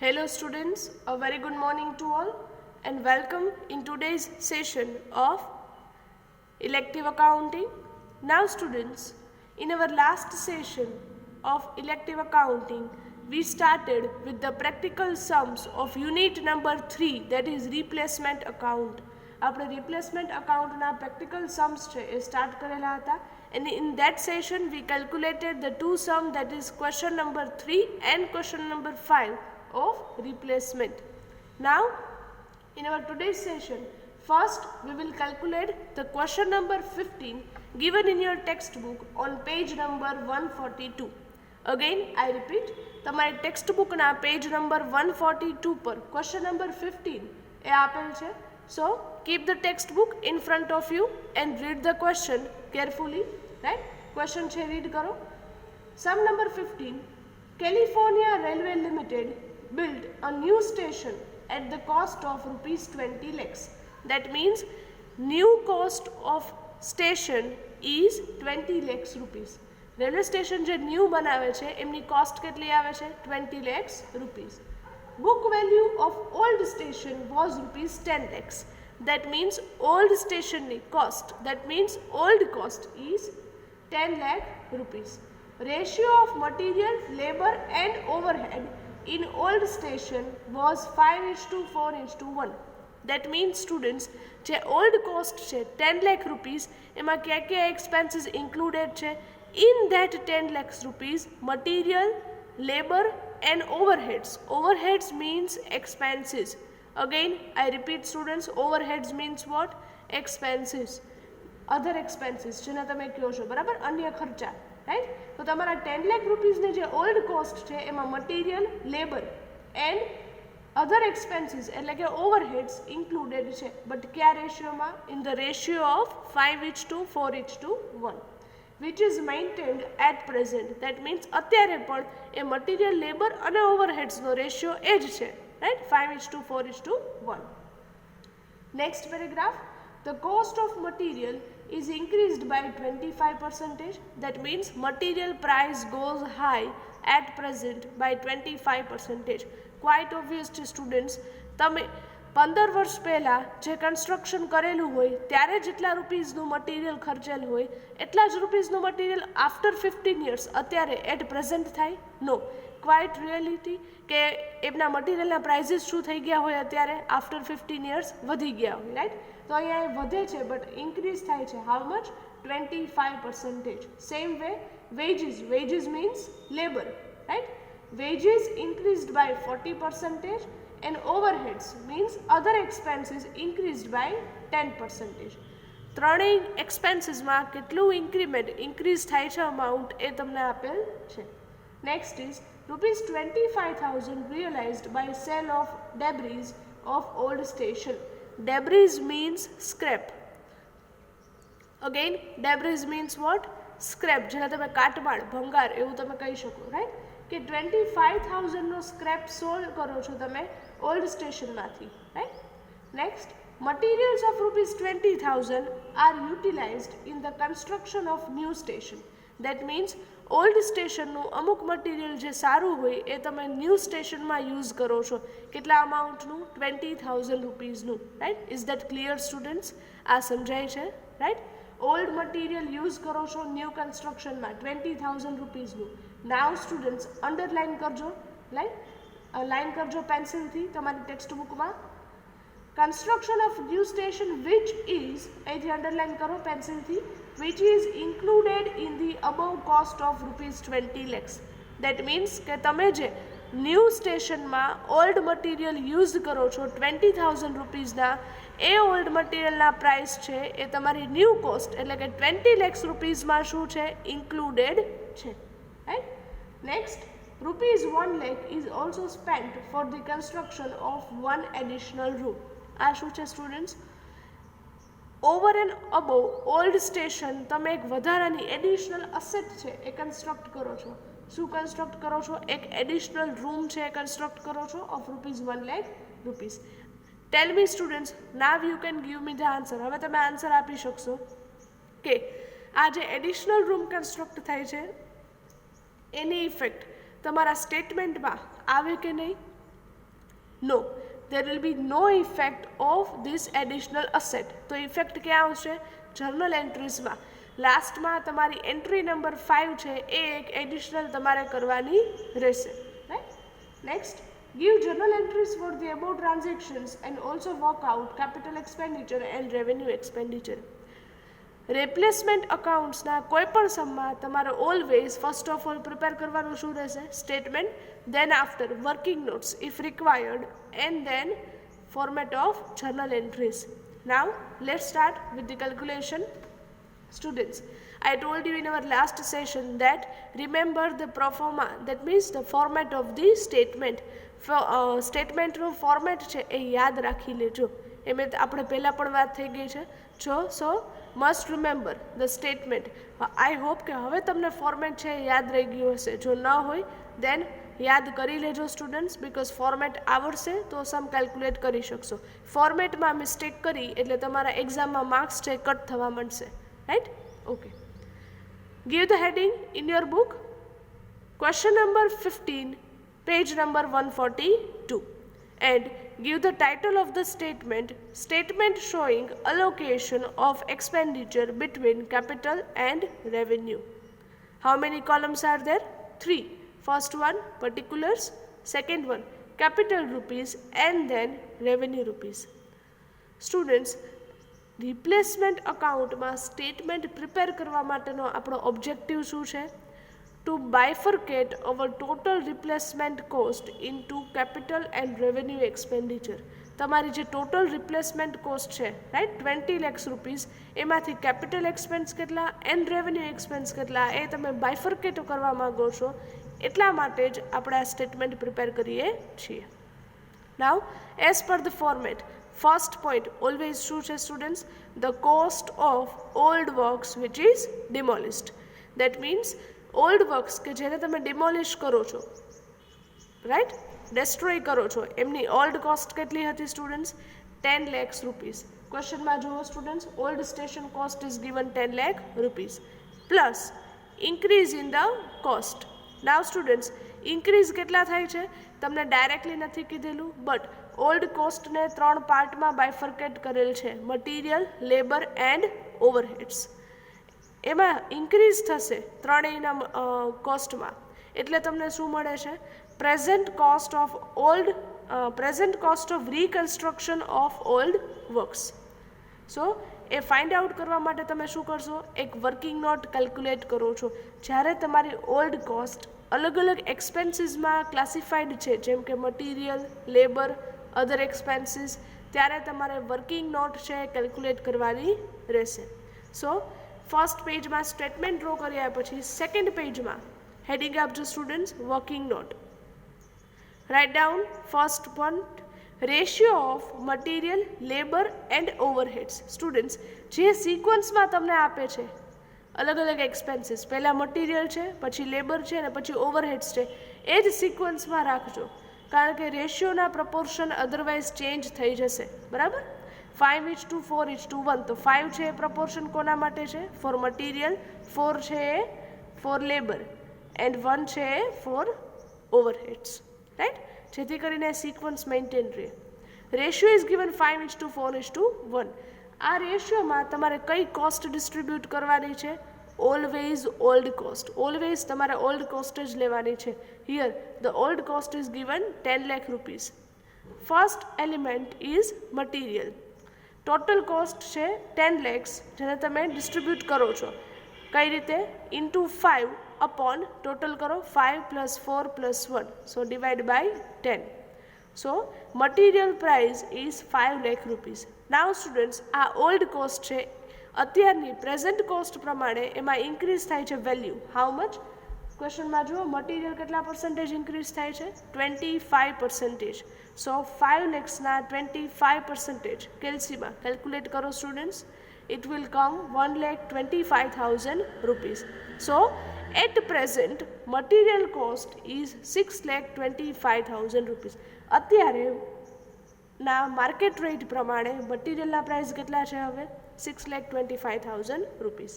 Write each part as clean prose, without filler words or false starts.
Hello students, a very good morning to all and welcome in today's session of elective accounting. Now students, in our last session of elective accounting, we started with the practical sums of unit number 3, that is replacement account. આપણે replacement અકાઉન્ટના practical Sam's છે એ start કરેલા હતા and in that session we calculated the two sum, that is question number 3 and question number 5 of replacement. Now in our today's session, first we will calculate the question number 15 given in your textbook on page number 142. Again I repeat, તમારી textbook ના page number 142 પર question number 15 એ આપેલ છે. So keep the textbook in front of you and read the question carefully. Right? Question છે read કરો. Sum number 15. California Railway Limited built a new station at the cost of rupees 20 lakhs. That means new cost of station is 20 lakhs rupees. Railway station જે new બનાવે છે એમની cost કેટલી આવે છે 20 lakhs rupees. Book value of old station was rupees 10 lakhs. That means old station ni cost, that means old cost is 10 lakh rupees. Ratio of material, labor and overhead in old station was 5:4:1. That means students, જે old cost છે 10 lakh rupees, એમાં क्या expenses included છે? In that 10 lakhs rupees, material, labor and overheads. Overheads means expenses. Again I repeat students, overheads means what? Expenses, other expenses જેને તમે કહો છો, બરાબર, અન્ય ખર્ચા. રાઈટ? તો તમારા 10 લાખ રૂપીસની જે ઓલ્ડ કોસ્ટ છે એમાં material, labour and other expenses એટલે કે ઓવરહેડ્સ ઇન્ક્લુડેડ છે. બટ કયા રેશિયોમાં? In the ratio of 5:4:1, which is maintained at present. That means અત્યારે પણ એ મટીરિયલ, લેબર અને ઓવરહેડ્સનો રેશિયો એ જ છે. Right? 5:4:1. Next paragraph. The cost of material is increased by 25%. That means material price goes high at present by 25%. Quite obvious to students. તમે 15 વર્ષ પહેલાં જે construction કરેલું હોય ત્યારે જેટલા રૂપીસનું મટીરિયલ ખર્ચેલ હોય એટલા જ રૂપીસનું મટીરિયલ આફ્ટર 15 years અત્યારે એટ પ્રેઝન્ટ થાય? નો. ક્વાઇટ રિયાલિટી કે એમના મટીરિયલના પ્રાઇઝીસ શું થઈ ગયા હોય અત્યારે આફ્ટર 15 years વધી ગયા હોય. રાઈટ? તો અહીંયા એ વધે છે બટ ઇન્ક્રીઝ થાય છે. How much? 25%. Same way wages means labour. Right? Wages increased by 40% and overheads means other expenses increased by 10%. ત્રણેય એક્સપેન્સીસમાં કેટલું ઇન્ક્રીઝ થાય છે અમાઉન્ટ એ તમને આપેલ છે. Next is ₹25,000 realized by sale of debris of old station. Debris means scrap. Again debris means what? Scrap, જેને તમે કાટમાળ, ભંગાર એવું તમે કહી શકો. રાઈટ? કે 25,000નો સ્ક્રેપ સોલ્વ કરો છો તમે ઓલ્ડ સ્ટેશનમાંથી. Right? Next, materials of ₹20,000 are utilised in the construction of new station. That means old સ્ટેશનનું અમુક મટીરિયલ જે સારું હોય એ તમે ન્યૂ સ્ટેશનમાં યુઝ કરો છો. કેટલા અમાઉન્ટનું? 20,000 રૂપીઝનું. Right? Is that clear students? આ સમજાય છે? રાઈટ? ઓલ્ડ મટીરિયલ યુઝ કરો છો ન્યૂ કન્સ્ટ્રક્શનમાં 20,000 રૂપીઝનું. નાવ સ્ટુડન્ટ્સ અંડરલાઇન કરજો, લાઇન કરજો પેન્સિલથી તમારી ટેક્સ્ટ બુકમાં. Construction of new station which is, અહીંથી અંડરલાઇન કરો પેન્સિલથી, which is included in the above cost of ₹20 lakhs. That means કે તમે જે ન્યૂ સ્ટેશનમાં ઓલ્ડ મટીરિયલ યુઝ કરો છો 20,000 રૂપીઝના, એ ઓલ્ડ મટીરિયલના પ્રાઇસ છે એ તમારી ન્યૂ કોસ્ટ એટલે કે 20 lakhs રૂપીઝમાં શું છે? ઇન્ક્લુડેડ છે. Right? Next, ₹1 lakh is also spent for the construction of one additional room. આ શું છે students? Over and above old station તમે એક વધારાની એડિશનલ અસેટ છે એ કન્સ્ટ્રક્ટ કરો છો. શું કન્સ્ટ્રક્ટ કરો છો? એક એડિશનલ રૂમ છે એ કન્સ્ટ્રક્ટ કરો છો of ₹1 lakh. Tell me students, now you can give me the answer. હવે તમે આન્સર આપી શકશો કે આ જે એડિશનલ રૂમ કન્સ્ટ્રક્ટ થાય છે એની ઇફેક્ટ તમારા સ્ટેટમેન્ટમાં આવે કે નહીં? નો, there will be no effect of this additional asset. તો ઇફેક્ટ ક્યાં આવશે? જર્નલ એન્ટ્રીઝમાં લાસ્ટમાં તમારી એન્ટ્રી નંબર 5 છે એ એક એડિશનલ તમારે કરવાની રહેશે, right. Next, give journal entries for the above transactions and also work out capital expenditure and revenue expenditure. Replacement અકાઉન્ટ્સના કોઈ પણ સમમાં તમારે always first of all prepare કરવાનું શું રહેશે? Statement, then after working notes if required, and then format of journal entries. Now let's start with the calculation. Students, I told you in our last session that remember the pro forma, that means the format of the statement. સ્ટેટમેન્ટનું format છે એ યાદ રાખી લેજો. એ મેં આપણે પહેલાં પણ વાત થઈ ગઈ છે. So must remember the statement. I hope કે હવે તમને ફોર્મેટ છે એ યાદ રહી ગયું હશે. જો ન હોય દેન યાદ કરી લેજો સ્ટુડન્ટ્સ, બિકોઝ ફોર્મેટ આવડશે તો સમ કેલ્ક્યુલેટ કરી શકશો. ફોર્મેટમાં મિસ્ટેક કરી એટલે તમારા એક્ઝામમાં માર્ક્સ છે કટ થવા માંડશે, right? Okay, give the heading in your book. Question number 15, page number 142, and give the title of the statement showing allocation of expenditure between capital and revenue. How many columns are there? 3. First one, particulars. Second one, capital rupees, and then revenue rupees. Students, replacement અકાઉન્ટમાં statement prepare કરવા માટેનો આપણો objective શું છે? To bifurcate our total replacement cost into capital and revenue expenditure. તમારી જે total replacement cost છે, right, 20 lakhs rupees, એમાંથી કેપિટલ એક્સપેન્સ કેટલા એન્ડ રેવન્યુ એક્સપેન્સ કેટલા એ તમે બાયફર્કેટ કરવા માંગો છો. એટલા માટે જ આપણે આ સ્ટેટમેન્ટ પ્રિપેર કરીએ છીએ. Now as per the format, first point always શું છે students? The cost of old works which is demolished. That means old works કે જેને તમે ડિમોલિશ કરો છો, રાઈટ, ડેસ્ટ્રોય કરો છો, એમની ઓલ્ડ કોસ્ટ કેટલી હતી સ્ટુડન્ટ્સ? 10 lakhs rupees. ક્વેશ્ચનમાં જુઓ students, old station cost is given 10 lakh rupees plus increase in the cost. Now students, increase કેટલા થાય છે તમને ડાયરેક્ટલી નથી કીધેલું, બટ ઓલ્ડ કોસ્ટને 3 પાર્ટમાં બાયફર્કેટ કરેલ છે: મટીરિયલ, લેબર એન્ડ ઓવરહેડ્સ. એમાં ઇન્ક્રીઝ થશે ત્રણેયના કોસ્ટમાં, એટલે તમને શું મળે છે? Present cost of reconstruction of old works. So A find out કરવા માટે તમે શું કરશો? એક વર્કિંગ નોટ કેલ્ક્યુલેટ કરો છો. જ્યારે તમારી ઓલ્ડ કોસ્ટ અલગ અલગ એક્સપેન્સીસમાં ક્લાસિફાઈડ છે, જેમ કે મટીરિયલ, લેબર, અધર એક્સપેન્સીસ, ત્યારે તમારે વર્કિંગ નોટ છે કેલ્ક્યુલેટ કરવાની રહેશે. સો ફર્સ્ટ પેજમાં સ્ટેટમેન્ટ ડ્રો કર્યા પછી સેકન્ડ પેજમાં હેડિંગ આપજો students, working note. Write down first point, ratio of material, labour and overheads. Students, જે સિક્વન્સમાં તમને આપે છે અલગ અલગ એક્સપેન્સીસ, પહેલાં મટીરિયલ છે, પછી લેબર છે અને પછી ઓવરહેડ્સ છે, એ જ સિક્વન્સમાં રાખજો, કારણ કે રેશિયોના પ્રપોર્શન અધરવાઇઝ ચેન્જ થઈ જશે. બરાબર? 5:4:1. તો 5 છે એ પ્રપોર્શન કોના માટે છે? ફોર મટીરિયલ, 4 છે એ ફોર લેબર એન્ડ 1 છે એ ફોર ઓવરહેડ્સ, રાઈટ? જેથી કરીને સિક્વન્સ મેન્ટેન રહે. Ratio is given 5:4:1. આ રેશિયોમાં તમારે કઈ કોસ્ટ ડિસ્ટ્રીબ્યુટ કરવાની છે? Always old cost. ઓલવેઝ તમારે ઓલ્ડ કોસ્ટ જ લેવાની છે. Here the old cost is given 10 lakh rupees. First element is material. Total cost છે 10 lakhs, જેને તમે ડિસ્ટ્રીબ્યુટ કરો છો કઈ રીતે? ઇન્ટુ 5 અપોન ટોટલ કરો 5 + 4 + 1, so divide by 10. So material price is 5 lakh rupees. Now students, આ ઓલ્ડ કોસ્ટ છે, અત્યારની પ્રેઝન્ટ કોસ્ટ પ્રમાણે એમાં ઇન્ક્રીઝ થાય છે વેલ્યુ. How much? ક્વેશ્ચનમાં જુઓ, મટીરિયલ કેટલા % ઇન્ક્રીઝ થાય છે? 25%. સો 5 lakhsના 25% કેલ્સીમાં કેલ્ક્યુલેટ કરો students. It will come 1,25,000 rupees. So at present material cost is 6,25,000 rupees. અત્યારે ના માર્કેટ રેટ પ્રમાણે મટીરિયલના પ્રાઇસ કેટલા છે હવે? 6,25,000 rupees.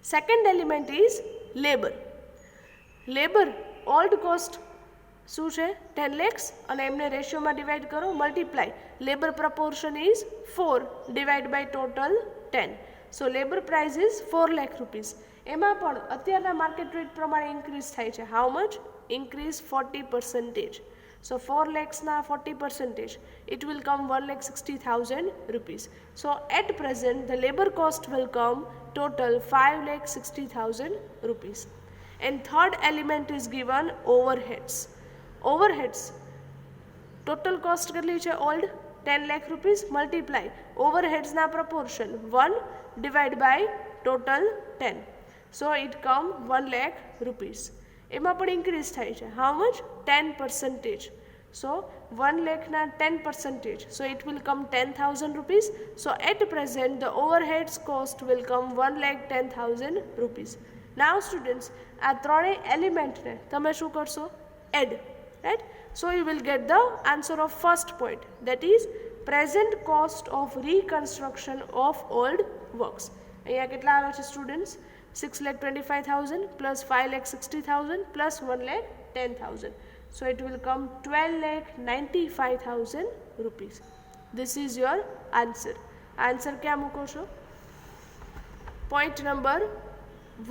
Second element is labour. Labour old cost શું છે 10 lakhs અને એમને રેશિયોમાં ડિવાઈડ કરો multiply labour proportion is 4 divide by total 10 so labour price is 4 lakh rupees એમાં પણ અત્યારના માર્કેટ રેટ પ્રમાણે ઇન્ક્રીઝ થાય છે how much increase 40%. So 4 lakhs na 40%, it will come 1,60,000 rupees. So at present the labor cost will come total 5,60,000 rupees. And third element is given overheads. Overheads total cost કેટલી છે old 10 lakh rupees multiply overheads na proportion 1 divided by total 10. So it come 1 lakh rupees. એમાં પણ increase થાય છે how much 10%. So 1 lakh na 10%. So it will come 10,000 rupees. So at present the overheads cost will come 1,10,000 rupees. Now students આ ત્રણેય એલિમેન્ટને તમે શું કરશો add right. So you will get the answer of first point, that is present cost of reconstruction of old works. અહીંયા કેટલા આવે છે students 6,25,000 plus 5,60,000 plus 1,10,000. So it will come 12,95,000 rupees. This is your answer. Answer क्या મૂકો છો point number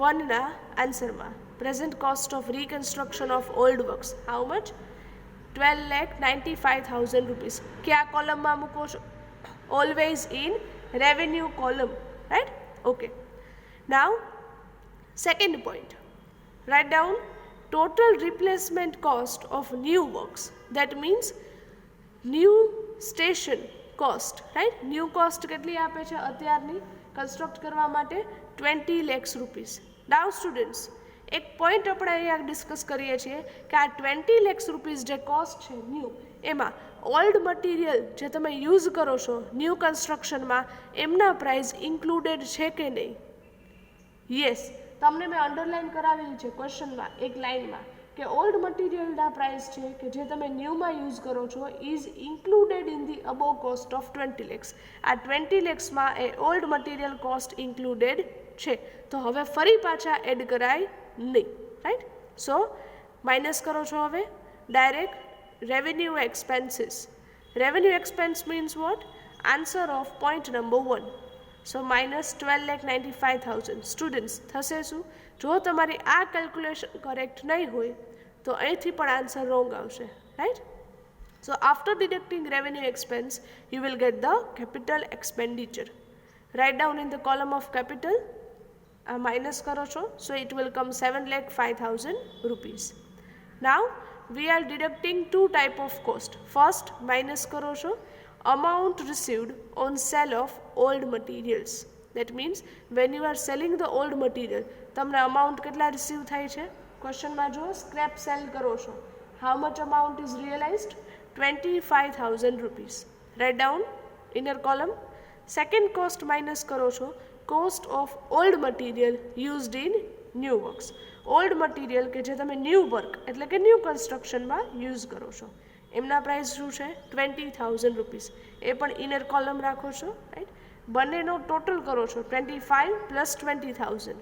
1 ના answer માં present cost of reconstruction of old works how much 12,95,000 rupees. क्या column માં મૂકો છો always in revenue column right. Okay, now second point, write down total replacement cost of new works. That means new station cost right. New cost કેટલી આપે છે અત્યારની construct કરવા માટે 20 lakhs rupees. Now students એક પોઈન્ટ આપણે અહીંયા discuss કરીએ છીએ કે આ 20 lakhs rupees જે કોસ્ટ છે ન્યૂ એમાં ઓલ્ડ મટીરિયલ જે તમે યુઝ કરો છો ન્યૂ કન્સ્ટ્રક્શનમાં એમના પ્રાઇસ ઇન્ક્લુડેડ છે કે નહીં. યસ તમને મેં અંડરલાઇન કરાવેલી છે ક્વેશ્ચનમાં એક લાઇનમાં કે ઓલ્ડ મટીરિયલના પ્રાઇસ છે કે જે તમે ન્યૂમાં યુઝ કરો છો is included in the above cost of 20 lakhs. આ 20 lakhsમાં એ ઓલ્ડ મટીરિયલ કોસ્ટ ઇન્ક્લુડેડ છે તો હવે ફરી પાછા એડ કરાય નહીં રાઈટ. સો માઇનસ કરો છો હવે direct revenue expenses. Revenue expense means what answer of point number 1. So minus 12,95,000 students થશે શું જો તમારી આ કેલ્ક્યુલેશન કરેક્ટ નહીં હોય તો અહીંથી પણ આન્સર રોંગ આવશે right. So after deducting revenue expense you will get the capital expenditure. Write down in the column of capital minus karo cho, so it will come 7,05,000 rupees. Now we are deducting two type of cost. First minus karo cho amount received on sale of old materials. That means when you are selling the old material તમને amount કેટલા receive થાય છે question માં જો scrap sale કરો છો how much amount is realized 25,000 rupees. Write down inner column. Second cost minus karo છો cost of old material used in new works. Old material કે જે તમે ન્યૂ વર્ક એટલે કે ન્યૂ કન્સ્ટ્રક્શનમાં યુઝ કરો છો એમના પ્રાઇસ શું છે 20,000 રૂપીસ. એ પણ ઇનર કોલમ રાખો છો રાઈટ. બંનેનો ટોટલ કરો છો 25 પ્લસ 20,000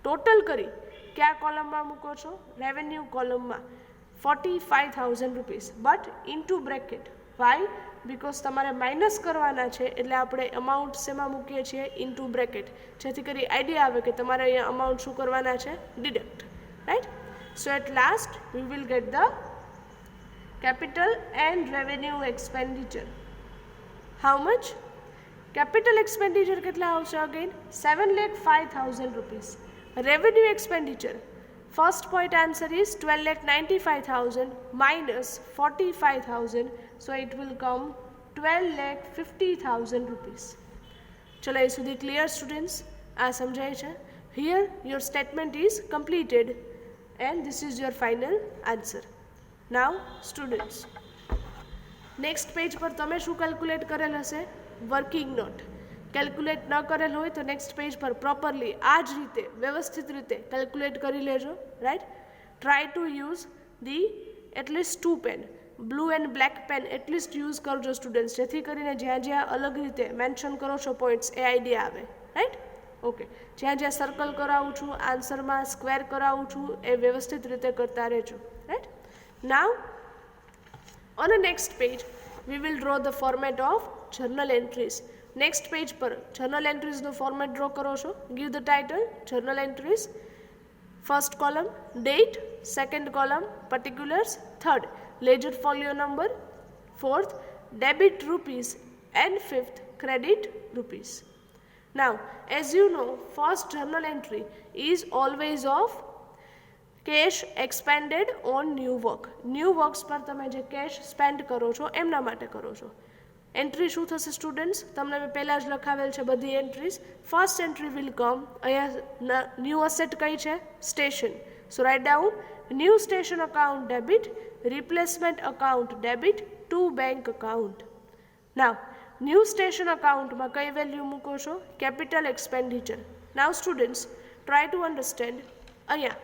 ટોટલ કરી કયા કોલમમાં મૂકો છો રેવન્યુ કોલમમાં 45,000 rupees but into bracket. Why because તમારે માઇનસ કરવાના છે એટલે આપણે અમાઉન્ટ શેમાં મૂકીએ છીએ ઇન્ટુ બ્રેકેટ જેથી કરી આઈડિયા આવે કે તમારે અહીંયા અમાઉન્ટ શું કરવાના છે deduct right. So at last we will get the capital and revenue expenditure. How much? Capital expenditure કેટલા આવશે again 7,05,000 rupees. Revenue expenditure first point answer is 12,95,000 minus 45,000, so it will come 12,50,000 rupees. ચલો એ સુધી clear students? આ સમજાય છે? Here your statement is completed and this is your final answer. Now students next page પર તમે શું calculate કરેલ હશે વર્કિંગ નોટ. કેલ્ક્યુલેટ ન કરેલ હોય તો નેક્સ્ટ પેજ પર પ્રોપરલી આ જ રીતે વ્યવસ્થિત રીતે કેલ્ક્યુલેટ કરી લેજો right. Try to use the at least 2 pen blue and black pen at least use કરજો સ્ટુડન્ટ્સ જેથી કરીને જ્યાં જ્યાં અલગ રીતે મેન્શન કરો છો પોઈન્ટ્સ એ આઈડિયા આવે રાઈટ. ઓકે જ્યાં જ્યાં સર્કલ કરાવું છું આન્સરમાં સ્ક્વેર કરાવું છું એ વ્યવસ્થિત રીતે કરતા રહેજો right. Now, on the next page, we will draw the format of journal entries. Next page पर journal entries નો format draw કરો છો. Give the title journal entries. First column date, second column particulars, third ledger folio number, fourth debit rupees, and fifth credit rupees. Now, as you know, first journal entry is always of cash expended on new work. New works પર તમે જે cash spend કરો છો એમના માટે કરો છો. Entry શું થશે સ્ટુડન્ટ્સ? તમને મેં પહેલાં જ લખાવેલ છે બધી entries. First entry will come, અહીંયા ન્યૂ અસેટ કઈ છે? Station. So write down new station account debit, replacement account debit to bank account. Now new station અકાઉન્ટમાં કઈ વેલ્યુ મૂકો છો? Capital expenditure. Now students try to understand. અહીંયા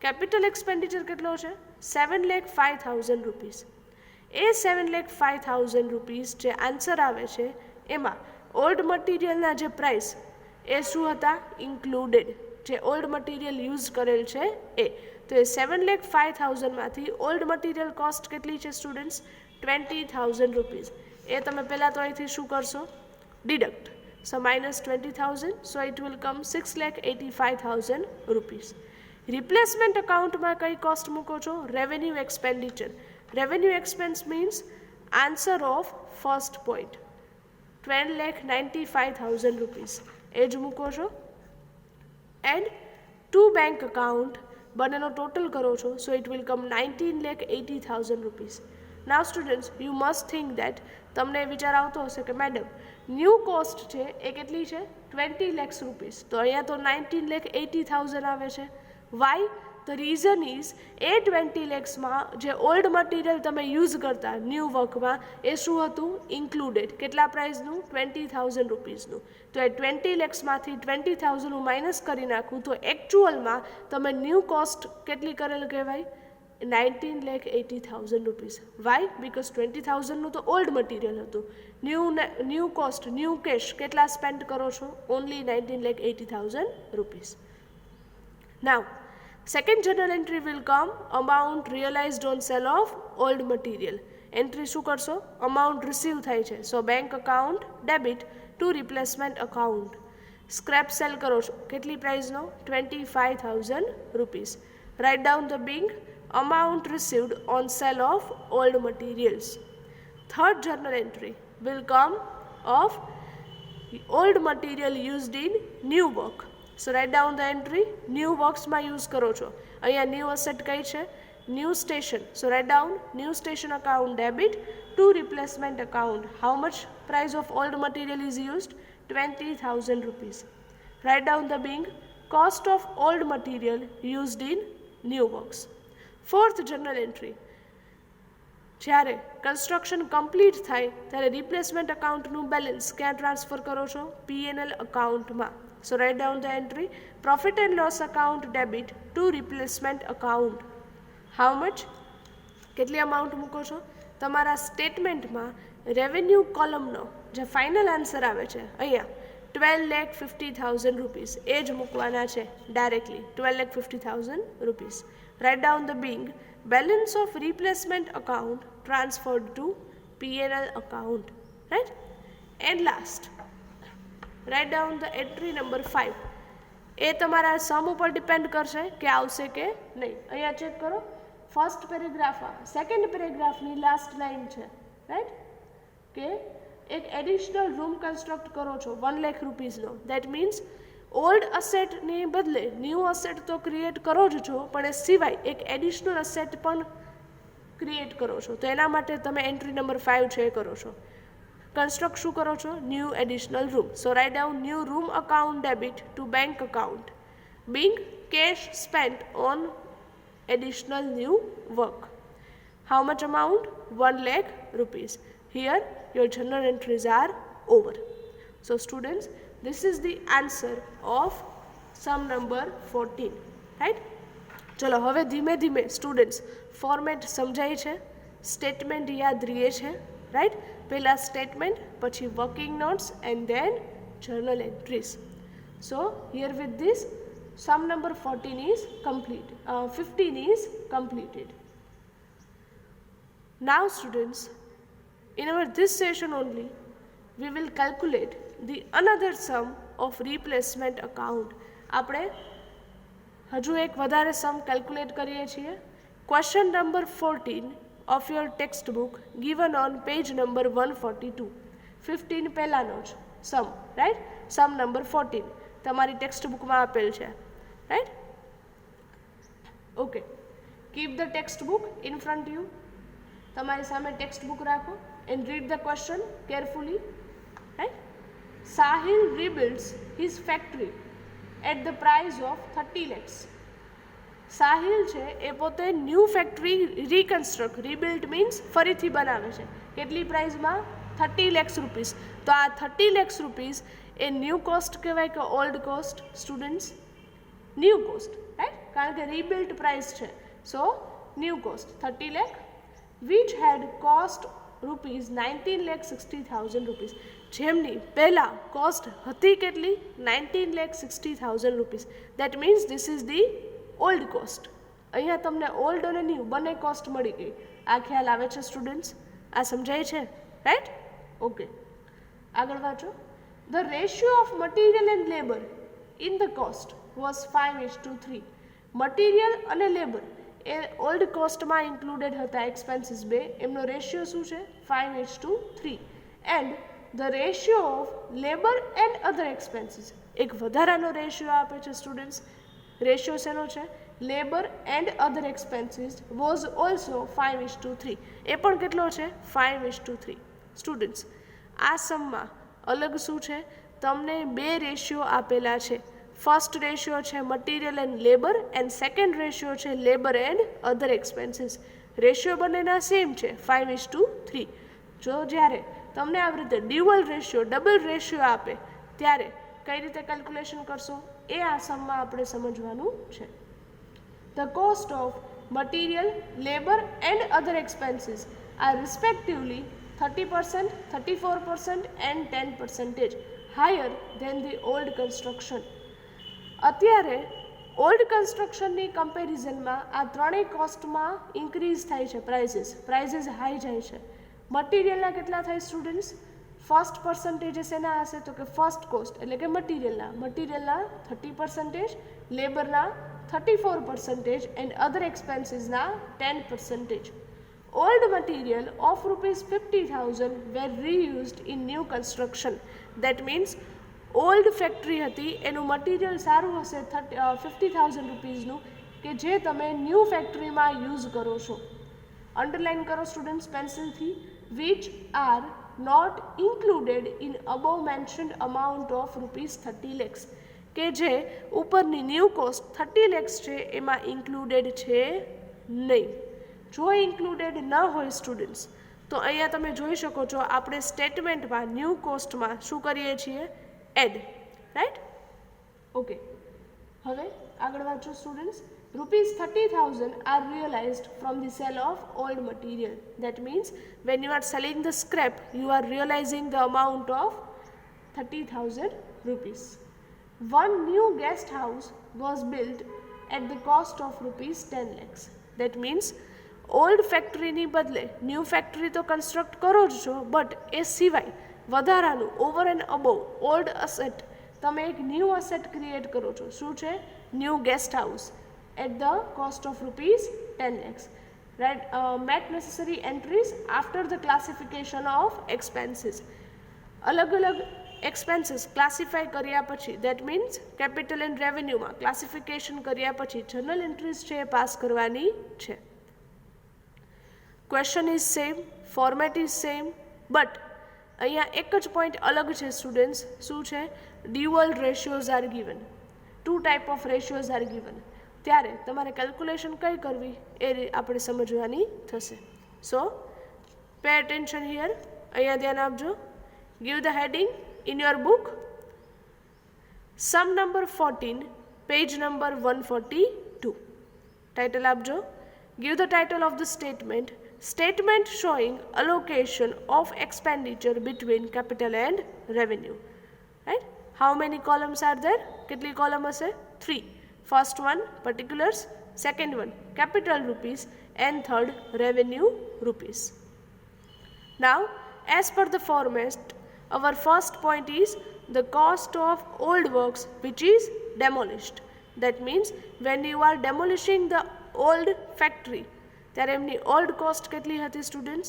capital expenditure કેટલો છે? 7,05,000 રૂપીસ. એ 7,05,000 રૂપીસ જે આન્સર આવે છે એમાં ઓલ્ડ મટીરિયલના જે પ્રાઇસ એ શું હતા? ઇન્ક્લુડેડ. જે ઓલ્ડ મટીરિયલ યુઝ કરેલ છે એ. તો એ 7,05,000માંથી ઓલ્ડ મટીરિયલ કોસ્ટ કેટલી છે સ્ટુડન્ટ્સ? 20,000 રૂપીસ. એ તમે પહેલાં તો અહીંથી શું કરશો? Deduct. So minus 20,000, so it will come 6,85,000 rupees. Replacement અકાઉન્ટમાં કઈ કોસ્ટ મૂકો છો? Revenue expenditure. Revenue expense means answer of first point 12,95,000 rupees એ જ મૂકો છો. એન્ડ ટુ બેંક અકાઉન્ટ બંનેનો ટોટલ કરો છો, so it will come 19,80,000 rupees. Now students you must think that તમને વિચાર આવતો હશે કે મેડમ ન્યૂ કોસ્ટ છે એ કેટલી છે? 20 lakhs રૂપીસ. તો અહીંયા તો 19,80,000 આવે છે. વાય? ધ રીઝન ઇઝ એ 20 lakhsમાં જે ઓલ્ડ મટીરિયલ તમે યુઝ કરતા ન્યૂ વર્કમાં એ શું હતું? ઇન્ક્લુડેડ. કેટલા પ્રાઇસનું? 20,000 રૂપીસનું. તો એ 20 lakhsમાંથી 20,000 હું માઇનસ કરી નાખું તો એકચ્યુઅલમાં તમે ન્યૂ કોસ્ટ કેટલી કરેલ કહેવાય? 19,80,000 રૂપીસ. વાય? બિકોઝ 20,000નું તો ઓલ્ડ મટીરિયલ હતું. ન્યૂ કોસ્ટ, ન્યૂ કેશ કેટલા સ્પેન્ડ કરો છો? Only 19,80,000 rupees. Now second journal entry will come amount realised on sale of old material. Entry શું કરશો? અમાઉન્ટ રિસીવ થાય છે, so bank account debit to replacement account. Scrap sale કરો છો, કેટલી પ્રાઇસનો? 25,000 rupees. Write down the being amount received on sale of old materials. Third journal entry will come of old material used in new work. So write down the entry new works માં use કરો છો. અહીંયા new asset કઈ છે? new station. So write down new station account debit to replacement account. How much price of old material is used? 20,000 rupees. Write down the being cost of old material used in new works. Fourth journal entry જ્યારે construction complete થાય ત્યારે replacement અકાઉન્ટનું balance ક્યાં transfer કરો છો? P&L અકાઉન્ટમાં. So write down the entry profit and loss account debit to replacement account. How much? કેટલી amount મૂકો છો? તમારા સ્ટેટમેન્ટમાં રેવન્યુ કોલમનો જે ફાઇનલ આન્સર આવે છે અહીંયા 12,50,000 રૂપીસ એ જ મૂકવાના છે directly. 12,50,000 rupees. Write down the being balance of replacement account transferred to P&L account. Right? And last, write down the entry number 5. એ તમારા સમ ઉપર ડિપેન્ડ કરશે કે આવશે કે નહીં. અહીંયા ચેક કરો. ફર્સ્ટ પેરેગ્રાફમાં સેકન્ડ પેરેગ્રાફની લાસ્ટ લાઇન છે. રાઈટ? કે એક એડિશનલ રૂમ કન્સ્ટ્રક્ટ કરો છો 1 લાખ રૂપીસનો. દેટ મીન્સ ઓલ્ડ અસેટને બદલે ન્યૂ અસેટ તો ક્રિએટ કરો જ છો, પણ એ સિવાય એક એડિશનલ અસેટ પણ ક્રિએટ કરો છો. તો એના માટે તમે એન્ટ્રી નંબર 5 છે એ કરો છો. કન્સ્ટ્રક્ટ શું કરો છો? New additional room. So write down new room account debit to bank account. Being cash spent on additional new work. How much amount? 1 lakh rupees. Here your journal entries are over. So students, this is the answer of sum number 14. Right? ચલો હવે ધીમે ધીમે students format સમજાય છે, statement યાદ રહે છે. Right? પહેલાં સ્ટેટમેન્ટ, પછી working notes and then journal entries. So here with this sum number 14 is complete. 15 is completed. Now students, in our this session only, we will calculate the another sum of replacement account. આપણે હજુ એક વધારે સમ calculate કરીએ છીએ. Question number 14 of your textbook given on page number 142. 15 પહેલાનો જ સમ, right? સમ number 14 તમારી ટેક્સ્ટબુકમાં આપેલ છે, right? Okay, keep the textbook in front you. તમારી સામે ટેક્સ્ટબુક રાખો and read the question carefully, right? Sahil rebuilds his factory at the price of 30 lakhs. Sahil છે એ પોતે ન્યૂ ફેક્ટરી રિકન્સ્ટ્રક્ટ, રિબિલ્ડ મીન્સ ફરીથી બનાવે છે. કેટલી પ્રાઇઝમાં? 30 lakhs રૂપીસ. તો આ 30 lakhs રૂપીસ એ ન્યૂ કોસ્ટ કહેવાય કે old cost students? New cost, right? કારણ કે રિબિલ્ડ પ્રાઇસ છે. સો new cost 30 lakh which had cost rupees 19,60,000 rupees. જેમની પહેલા કોસ્ટ હતી કેટલી? 19,60,000 rupees. That means this is the old cost. અહીંયા તમને ઓલ્ડ અને ન્યૂ બંને કોસ્ટ મળી ગઈ. આ ખ્યાલ આવે છે સ્ટુડન્ટ્સ? આ સમજાય છે, રાઈટ? ઓકે, આગળ વાંચો. The ratio of material and labour in the cost was 5:3. Material અને લેબર એ ઓલ્ડ કોસ્ટમાં ઇન્ક્લુડેડ હતા, એક્સપેન્સીસ બે. એમનો રેશિયો શું છે? 5:3. And the ratio of labour and other expenses, એક વધારાનો રેશિયો આપે છે સ્ટુડન્ટ્સ. રેશિયો શેનો છે? Labour and other expenses was also 5:3. એ પણ કેટલો છે? 5:3. સ્ટુડન્ટ્સ, આ સમમાં અલગ શું છે? તમને બે રેશિયો આપેલા છે. ફર્સ્ટ રેશિયો છે material and labour and second ratio છે labour and other expenses. Ratio બંનેના સેમ છે, 5:3. જો જ્યારે તમને આવી રીતે ડ્યુઅલ રેશિયો, ડબલ રેશિયો આપે ત્યારે કઈ રીતે કેલ્ક્યુલેશન કરશો એ આ સમમાં આપણે સમજવાનું છે. The cost of material, labour and other expenses are respectively 30%, 34% and 10% higher than the old construction. અત્યારે ઓલ્ડ કન્સ્ટ્રક્શનની કમ્પેરિઝનમાં આ ત્રણેય કોસ્ટમાં ઇન્ક્રીઝ થાય છે પ્રાઇઝીસ હાઈ જાય છે. મટીરિયલના કેટલા થાય સ્ટુડન્ટ્સ? ફર્સ્ટ પર્સન્ટેજ એના હશે તો કે ફર્સ્ટ કોસ્ટ એટલે કે મટીરિયલના 30%, લેબરના 34% એન્ડ અધર એક્સપેન્સીસના 10%. Old material of ₹50,000 were reused in new construction. That means old factory હતી એનું મટીરિયલ સારું હશે 50,000 રૂપીઝનું કે જે તમે ન્યૂ ફેક્ટરીમાં યુઝ કરો છો. અંડરલાઇન કરો સ્ટુડન્ટ્સ પેન્સિલથી. Which are not included in above mentioned amount of ₹30 lakhs, કે જે ઉપરની ન્યૂ કોસ્ટ 30 lakhs છે એમાં ઇન્ક્લુડેડ છે નહીં. જો ઇન્ક્લુડેડ ન હોય સ્ટુડન્ટ્સ તો અહીંયા તમે જોઈ શકો છો આપણે સ્ટેટમેન્ટમાં ન્યૂ કોસ્ટમાં શું કરીએ છીએ? Add, right? ઓકે, હવે આગળ વાંચો students. ₹30,000 are realized from the sale of old material. That means when you are selling the scrap, you are realizing the amount of 30,000 rupees. One new guest house was built at the cost of ₹10 lakhs. That means old ફેક્ટરીની બદલે new factory તો construct કરો જ છો, but એ સિવાય વધારાનું over and above old asset તમે એક new asset create કરો છો. શું છે? New guest house at the cost of ₹10 lakhs. Right? Met necessary entries after the classification of expenses. અલગ અલગ એક્સપેન્સીસ ક્લાસિફાઈ કર્યા પછી, દેટ મીન્સ કેપિટલ એન્ડ રેવન્યુમાં ક્લાસિફિકેશન કર્યા પછી જનરલ એન્ટ્રીઝ છે એ પાસ કરવાની છે. Question is same, format is same, but અહીંયા એક જ પોઈન્ટ અલગ છે સ્ટુડન્ટ્સ. શું છે? Dual ratios are given. 2 type of ratios are given. ત્યારે તમારે કેલ્ક્યુલેશન કઈ કરવી એ આપણે સમજવાની થશે. So pay attention here. અહીંયા ધ્યાન આપજો. Give the heading in your book. Sum number 14, page number 142. Title આપજો. Give the title of the statement. Statement showing allocation of expenditure between capital and revenue. Right? How many columns are there? કેટલી column હશે? 3. First one particulars, second one capital rupees and third revenue rupees. Now, as per the format, our first point is the cost of old works which is demolished. That means when you are demolishing the old factory, ત્યારે એમની old cost કેટલી હતી students?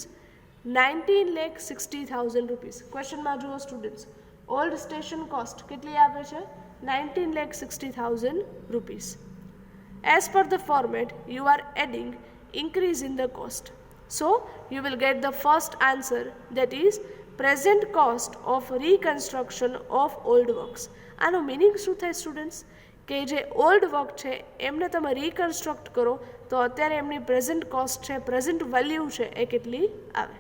19,60,000 rupees. ક્વેશ્ચનમાં જુઓ students, old station cost કેટલી આપે છે? 19,60,000 rupees. As per the format, you are adding increase in the cost. So, you will get the first answer, that is present cost of reconstruction of old works. આનો meaning શું થાય students? કે જે old work છે એમને તમે reconstruct કરો તો અત્યારે એમની પ્રેઝન્ટ કોસ્ટ છે, પ્રેઝન્ટ વેલ્યુ છે એ કેટલી આવે.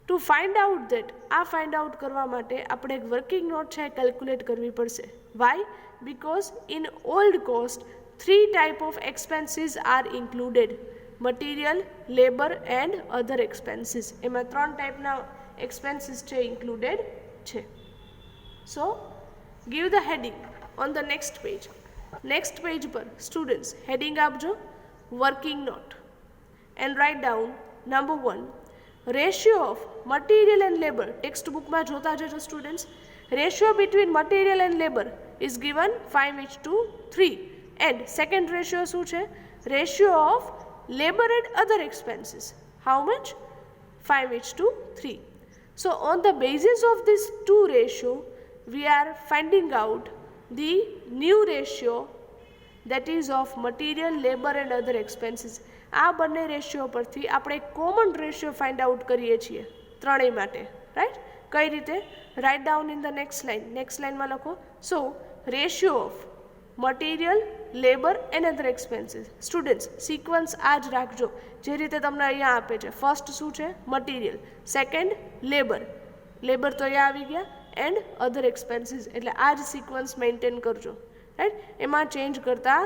ટુ ફાઇન્ડ આઉટ ધેટ, આ ફાઇન્ડ આઉટ કરવા માટે આપણે એક વર્કિંગ નોટ છે કેલ્ક્યુલેટ કરવી પડશે. Why? Because in old cost 3 type of expenses are included: material, labor and other expenses. એમાં 3 ટાઈપના expenses છે included છે. So, give the heading on the next page. Next page પર students heading આપજો working note and write down number 1, ratio of material and labor. Textbook માં જોતા જજો students. Ratio between material and labor is given 5:3. And second ratio શું છે? Ratio of labor and other expenses. How much? 5:3. So on the basis of this two ratio, we are finding out the new ratio, that is of material, labor and other expenses. આ બંને ratio પરથી આપણે common ratio find out કરીએ છીએ ત્રણેય માટે, right? કઈ રીતે? Write down in the next line. Next લાઇનમાં લખો. So ratio of material, labour and other expenses. Students sequence આ જ રાખજો જે રીતે તમને અહીંયા આપે છે. ફર્સ્ટ શું છે? મટીરિયલ, સેકન્ડ લેબર, લેબર તો અહીંયા આવી ગયા, એન્ડ અધર એક્સપેન્સીસ. એટલે આ જ સિક્વન્સ મેન્ટેન કરજો, રાઈટ? એમાં ચેન્જ કરતા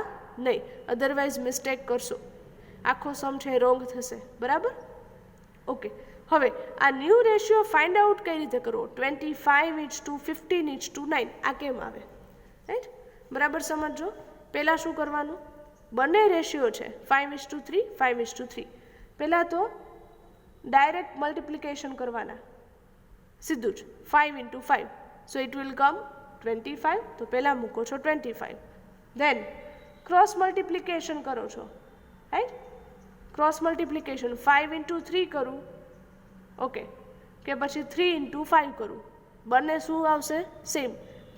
નહીં, અધરવાઇઝ મિસ્ટેક કરશો, આખો સમ છે રોંગ થશે. બરાબર? ઓકે. હવે આ ન્યૂ રેશિયો ફાઇન્ડ આઉટ કઈ રીતે કરવો? 25:15:9 આ કેમ આવે? રાઈટ? બરાબર સમજો. પહેલાં શું કરવાનું? બંને રેશિયો છે 5:3, 5:3. પહેલાં તો ડાયરેક્ટ મલ્ટિપ્લિકેશન કરવાના, સીધું જ 5 × 5. So it will come 25. તો પહેલાં મૂકો છો 25. દેન ક્રોસ મલ્ટિપ્લિકેશન કરો છો, રાઈટ? ક્રોસ મલ્ટિપ્લિકેશન 5 × 3 કરું, ઓકે, કે પછી 3 × 5 કરું, બંને શું આવશે? સેમ.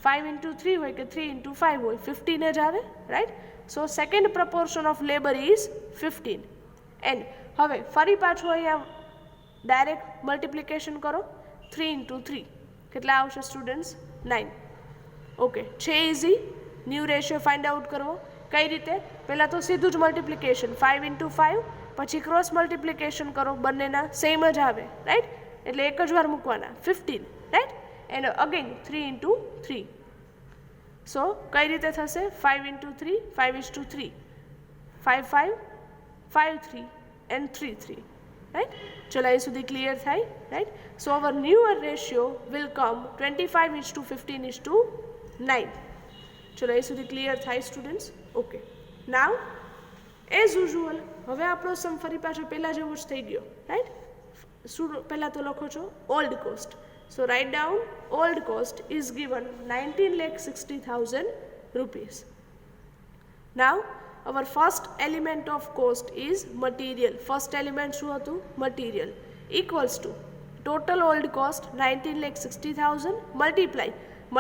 5 × 3 હોય કે 3 × 5 હોય, 15 જ આવે, right? So second proportion of labour is 15. And હવે ફરી પાછું અહીંયા ડાયરેક્ટ મલ્ટિપ્લિકેશન કરો 3 × 3. કેટલા આવશે સ્ટુડન્ટ્સ? 9. ઓકે, છે easy new ratio find out કરવો. કઈ રીતે? પહેલાં તો સીધું જ મલ્ટિપ્લિકેશન 5 × 5, પછી ક્રોસ મલ્ટિપ્લિકેશન કરો, બંનેના સેમ જ આવે, રાઈટ? એટલે એક જ વાર મૂકવાના 15, રાઈટ? And again 3 × 3. સો કઈ રીતે થશે? 5 × 3, 5:3, 5 5, 5 3 એન્ડ 3 3, રાઈટ? ચલો અહીં સુધી ક્લિયર થાય, right? So our newer ratio will come 25:15:9. ચલો અહીં સુધી ક્લિયર થાય students? Okay. Now as usual હવે આપણો સમ ફરી પાછો પહેલાં જેવો જ થઈ ગયો, રાઈટ? શું પહેલાં તો લખો છો old cost. So write down old cost is given 19,60,000 rupees. Now our first element of cost is material. First element શું હતું? Material equals to total old cost 19,60,000 multiply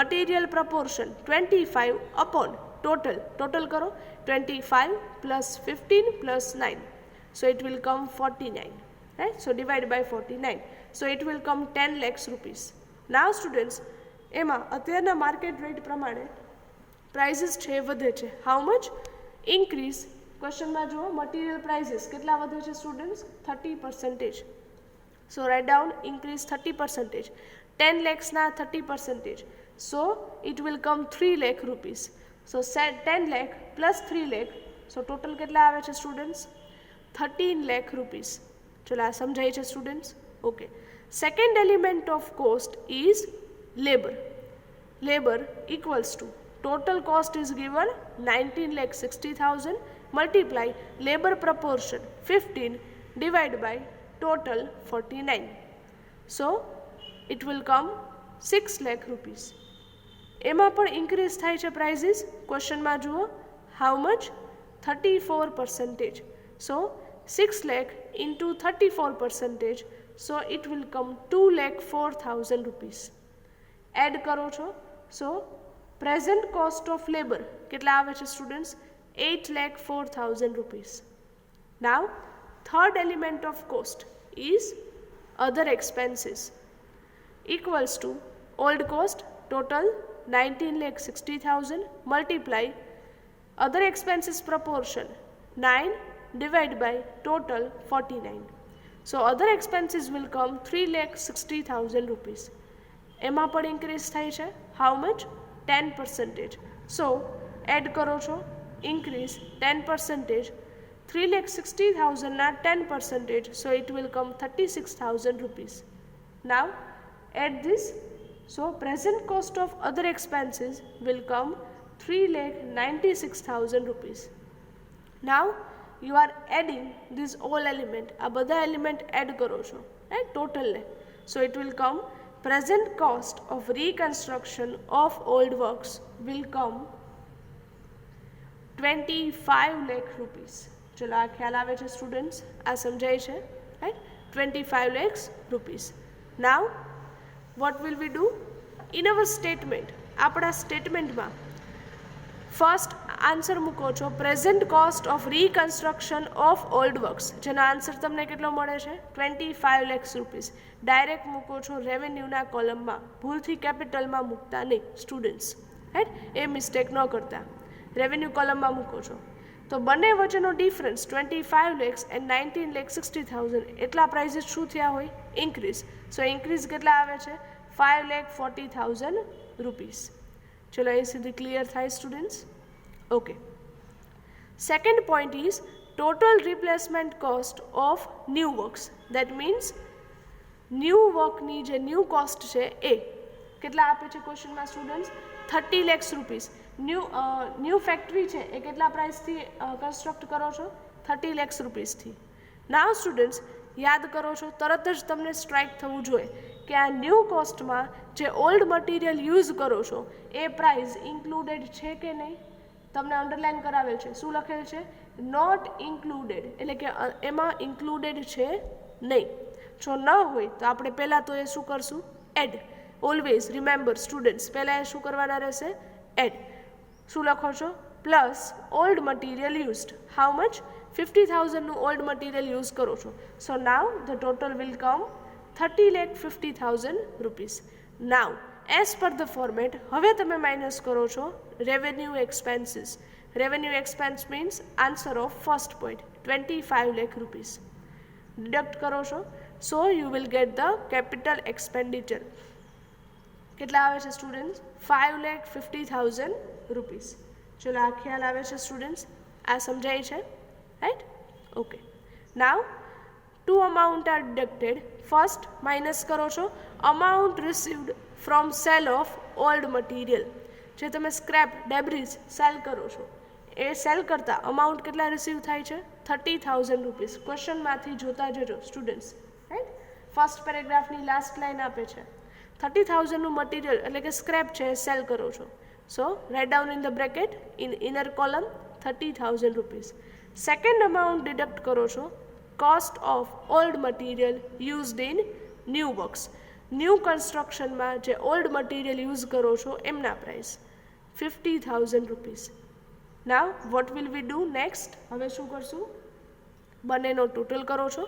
material proportion 25 upon total करो 25 plus 15 plus 9. So it will come 49. Right? So divide by 49. So it will come 10 lakhs rupees. Now students, એમાં અત્યારના market rate પ્રમાણે prices છે વધે છે. How much? Increase. ક્વેશ્ચનમાં જુઓ material prices કેટલા વધે છે students? 30%. So write down increase 30%. 10 lakhsના 30%. So it will come 3 lakh rupees. So 10 lakh plus 3 lakh. So total કેટલા આવે છે સ્ટુડન્ટ્સ? 13 lakh rupees. ચલો આ સમજાય છે students? Okay. Second element of cost is labor. Labor equals to total cost is given 19,60,000 multiply labor proportion 15 divided by total 49. So it will come 6 lakh rupees. એમાં પણ increase થાય છે prices. ક્વેશ્ચનમાં જુઓ how much 34%. So 6 lakh into 34%, so it will come 2,04,000 rupees. Add કરો છો, so present cost of labor કેટલા આવે છે students? 8,04,000 rupees. Now third element of cost is other expenses equals to old cost total 19,60,000 multiply other expenses proportion 9 divided by total 49. So other expenses will come 3,60,000 rupees. એમાં પણ increase થાય છે. How much? 10%. So add કરો છો, increase 10%, 3,60,000 ના 10%, so it will come 36,000 rupees. Now add this, so present cost of other expenses will come 3,96,000 rupees. Now you are adding this all element, આ બધા element add કરો છો, right, total ને. So it will come present cost of reconstruction of old works will come 25 lakh rupees. ચલો આ ખ્યાલ આવે છે સ્ટુડન્ટ્સ? આ સમજાય છે, right? 25 lakhs rupees. Now what will we do? In our statement, આપણા સ્ટેટમેન્ટમાં ફર્સ્ટ આન્સર મૂકો છો present cost of reconstruction of old works, જેનો આન્સર તમને કેટલો મળે છે? 25 lakhs rupees. ડાયરેક્ટ મૂકો છો રેવન્યુના કોલમમાં, ભૂલથી કેપિટલમાં મૂકતા નહીં સ્ટુડન્ટ્સ, રાઈટ? એ મિસ્ટેક ન કરતા, રેવન્યુ કોલમમાં મૂકો છો. તો બંને વચ્ચેનો ડિફરન્સ 25 lakhs and 19,60,000, એટલા પ્રાઇઝીસ શું થયા હોય? ઇન્ક્રીઝ. સો ઇન્ક્રીઝ કેટલા આવે છે? 5,40,000 rupees. ચલો એ સુધી ક્લિયર થાય students? Okay. Second point is total replacement cost of new works. That means new વર્કની જે ન્યૂ કોસ્ટ છે એ કેટલા આપે છે ક્વેશ્ચનમાં students? 30 lakhs rupees. New factory છે એ કેટલા પ્રાઇસથી કન્સ્ટ્રક્ટ કરો છો? 30 lakhs rupees થી. નાવ સ્ટુડન્ટ્સ યાદ કરો છો, તરત જ તમને સ્ટ્રાઇક થવું જોઈએ કે આ ન્યૂ કોસ્ટમાં જે ઓલ્ડ મટીરિયલ યુઝ કરો છો એ પ્રાઇસ ઇન્ક્લુડેડ છે કે નહીં? તમને અંડરલાઇન કરાવેલ છે. શું લખેલ છે? નોટ ઇન્ક્લુડેડ, એટલે કે એમાં ઇન્ક્લુડેડ છે નહીં. જો ન હોય તો આપણે પહેલાં તો એ શું કરશું? એડ. ઓલવેઝ રિમેમ્બર સ્ટુડન્ટ્સ, પહેલાં એ શું કરવાના રહેશે? એડ. શું લખો છો? Plus old material used. How much? 50,000નું ઓલ્ડ મટીરિયલ યુઝ કરો છો. So now the total will come 30,50,000 rupees. Now as per the format હવે તમે માઇનસ કરો છો revenue expenses. Revenue expense means answer of first point 25 lakh rupees. Deduct કરો છો, so you will get the capital expenditure. કેટલા આવે છે students? 5,50,000 rupees. ચલો આ ખ્યાલ આવે છે સ્ટુડન્ટ્સ? આ સમજાય છે, right? Okay. Now two amount are deducted. First minus કરો છો amount received from sale of old material. જે તમે સ્ક્રેપ ડેબ્રીઝ સેલ કરો છો એ સેલ કરતાં અમાઉન્ટ કેટલા રિસીવ થાય છે? 30,000 rupees. ક્વેશ્ચનમાંથી જોતા જજો સ્ટુડન્ટ્સ, રાઈટ? ફર્સ્ટ પેરેગ્રાફની લાસ્ટ લાઇન આપે છે 30,000નું મટીરિયલ એટલે કે સ્ક્રેપ છે એ સેલ કરો છો. So write down in the bracket in inner column 30,000 rupees. Second amount deduct કરો છો cost of old material used in new works. New કન્સ્ટ્રક્શનમાં જે ઓલ્ડ મટીરિયલ યુઝ કરો છો એમના price 50,000 rupees. Now what will we do next? હવે શું કરશું? બંનેનો ટોટલ કરો છો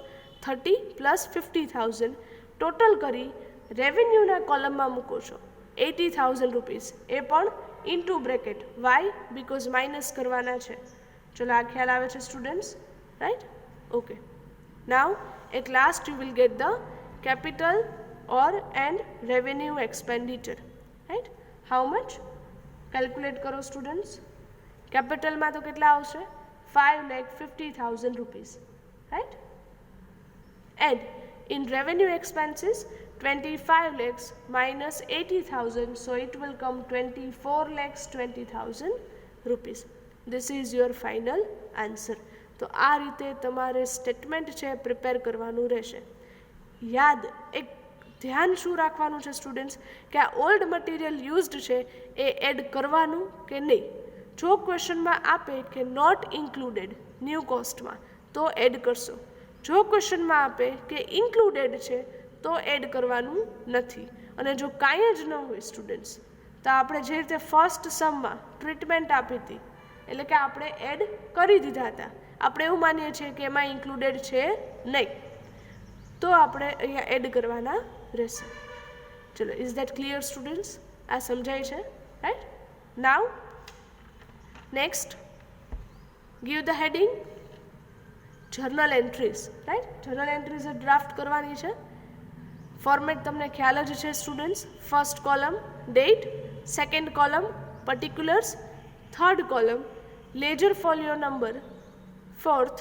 30 પ્લસ 50,000. ટોટલ કરી રેવન્યુના કોલમમાં મૂકો છો 80,000 rupees. એ પણ into bracket. Why? Because minus કરવાના છે. ચલો આ ખ્યાલ આવે છે students, right? Okay. Now at last you will get the capital or and revenue expenditure, right? How much? Calculate કરો સ્ટુડન્ટ્સ. કેપિટલમાં તો કેટલા આવશે? 5,50,000 rupees, right? And in revenue expenses 25 lakhs minus 80,000, so it will come 24,20,000 rupees. This is your final answer. તો આ રીતે તમારે statement છે પ્રિપેર કરવાનું રહેશે. યાદ એક ધ્યાન શું રાખવાનું છે સ્ટુડન્ટ્સ, કે આ ઓલ્ડ મટીરિયલ યુઝડ છે એ એડ કરવાનું કે નહીં. જો ક્વેશ્ચનમાં આપે કે નોટ ઇન્ક્લુડેડ ન્યૂ કોસ્ટમાં તો એડ કરશો. જો ક્વેશ્ચનમાં આપે કે ઇન્ક્લુડેડ છે તો એડ કરવાનું નથી. અને જો કાંઈ જ ન હોય સ્ટુડન્ટ્સ તો આપણે જે રીતે ફર્સ્ટ સમમાં ટ્રીટમેન્ટ આપી હતી એટલે કે આપણે એડ કરી દીધા હતા, આપણે એવું માનીએ છીએ કે એમાં ઇન્ક્લુડેડ છે નહીં, તો આપણે અહીંયા એડ કરવાના રહેશે. ચલો, ઇઝ ધેટ ક્લિયર સ્ટુડન્ટ્સ? આ સમજાય છે, right? Now next, give the heading journal entries, right? Journal entries draft કરવાની છે. ફોર્મેટ તમને ખ્યાલ જ છે students. First column date, second column પર્ટિક્યુલર્સ, third column ledger folio number, fourth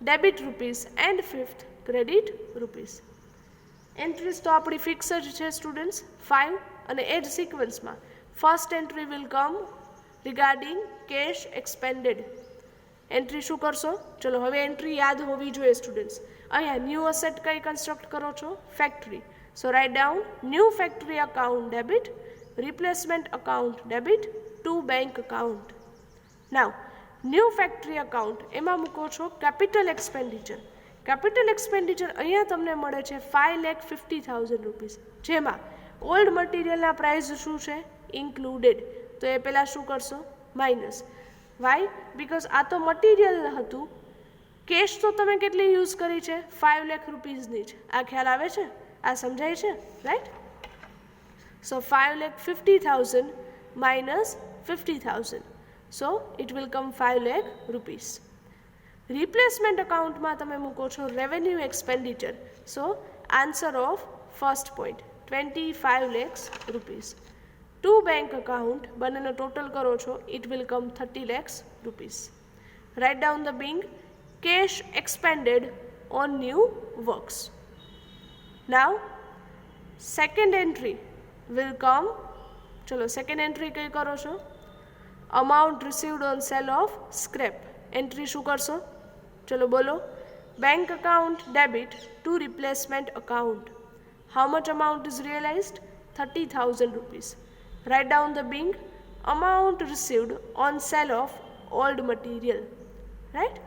debit rupees and fifth credit rupees. Entries તો આપણી fix જ છે સ્ટુડન્ટ્સ 5, અને એ જ સિક્વન્સમાં first entry will come regarding cash expended. Entry શું કરશો? ચલો, હવે એન્ટ્રી યાદ હોવી જોઈએ સ્ટુડન્ટ્સ. અહીંયા ન્યૂ અસેટ કઈ કન્સ્ટ્રક્ટ કરો છો? Factory. So write down new factory account debit, replacement account debit to bank account. Now new factory account એમાં મૂકો છો કેપિટલ એક્સપેન્ડિચર. કેપિટલ એક્સપેન્ડિચર અહીંયા તમને મળે છે 5,50,000 રૂપીસ, જેમાં ઓલ્ડ મટીરિયલના પ્રાઇસ શું છે? ઇન્ક્લુડેડ. તો એ પહેલાં શું કરશો? માઇનસ. વાય? બિકોઝ આ તો મટીરિયલ હતું, કેશ તો તમે કેટલી યુઝ કરી છે? 5 લાખ રૂપીસની જ. આ ખ્યાલ આવે છે? આ સમજાય છે, right? So 5,50,000 minus 50,000. So it will come 5 lakh rupees. Replacement અકાઉન્ટમાં તમે મૂકો છો revenue expenditure. So answer of first point 25 lakhs rupees. Two bank account બંનેનો ટોટલ કરો છો, it will come 30 lakhs rupees. Write down the being cash expended on new works. Now second entry will come, ચલો second entry કઈ કરો છો? Amount received on sale of scrap. Entry શું કરશો? ચલો બોલો. Bank account debit to replacement account. How much amount is realised? 30,000 rupees. Write down the being amount received on sale of old material. Right?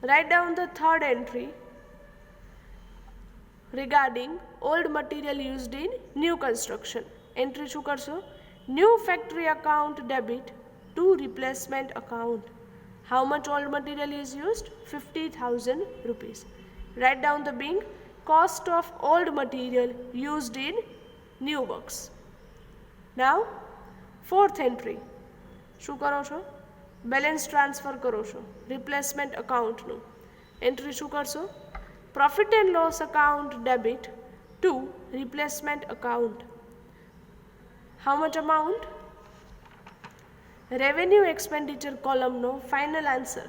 Write down the third entry regarding old material used in new construction. Entry શું કરશો? New factory account debit to replacement account. How much old material is used? 50,000 rupees. Write down the being cost of old material used in new works. Now fourth entry શું કરો છો? Balance transfer કરો છો replacement અકાઉન્ટનું. Entry શું કરશો? Profit and loss account debit to replacement account. How much amount? Revenue expenditure કોલમનો final answer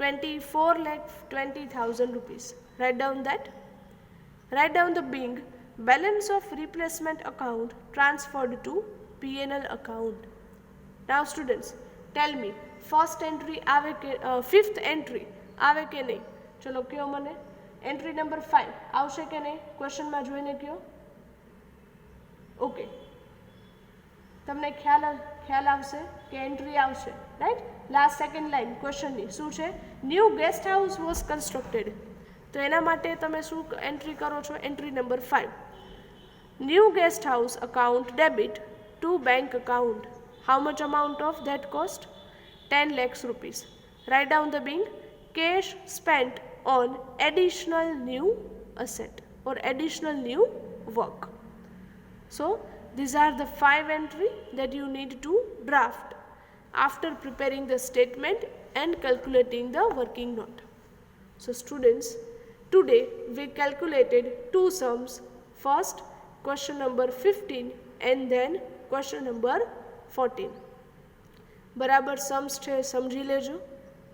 24,20,000 rupees. Write down that. Write down the being balance of replacement account transferred to P&L account. Now students, tell me first entry આવે કે fifth entry આવે કે નહીં? ચલો કયો મને. Entry number 5 આવશે કે નહીં? ક્વેશ્ચનમાં જોઈને કયો. ઓકે, તમને ખ્યાલ આવશે કે એન્ટ્રી આવશે, રાઈટ? લાસ્ટ સેકન્ડ લાઈન ક્વેશ્ચનની શું છે? New guest house was constructed. તો એના માટે તમે શું એન્ટ્રી કરો છો? Entry number 5. New guest house account debit to bank account. How much amount of that cost? 10 lakhs rupees. Write down the being cash spent on additional new asset or additional new work. So these are the 5 entry that you need to draft after preparing the statement and calculating the working note. So students, today we calculated 2 sums. First question number 15 and then question number 14. બરાબર Sam's છે, સમજી લેજો,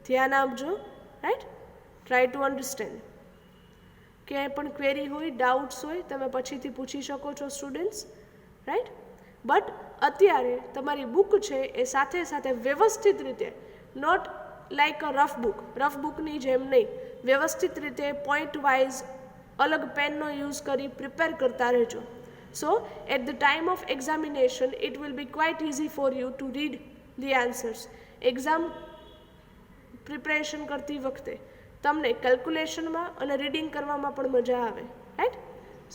ધ્યાન આપજો, right? Try to understand. ક્યાંય પણ query હોય, doubts હોય, તમે પછીથી પૂછી શકો છો સ્ટુડન્ટ્સ, રાઈટ? બટ અત્યારે તમારી બુક છે એ સાથે સાથે વ્યવસ્થિત રીતે નોટ લાઈક અ રફ બુકની જેમ નહીં, વ્યવસ્થિત રીતે પોઈન્ટ વાઇઝ અલગ પેનનો યુઝ કરી પ્રિપેર કરતા રહેજો. So at the time of examination it will be quite easy for you to read the answers. Exam preparation કરતી વખતે તમને કેલ્ક્યુલેશનમાં અને રીડિંગ કરવામાં પણ મજા આવે, right?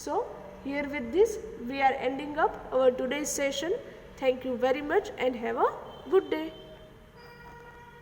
So here with this we are ending up our today's session. Thank you very much and have a good day.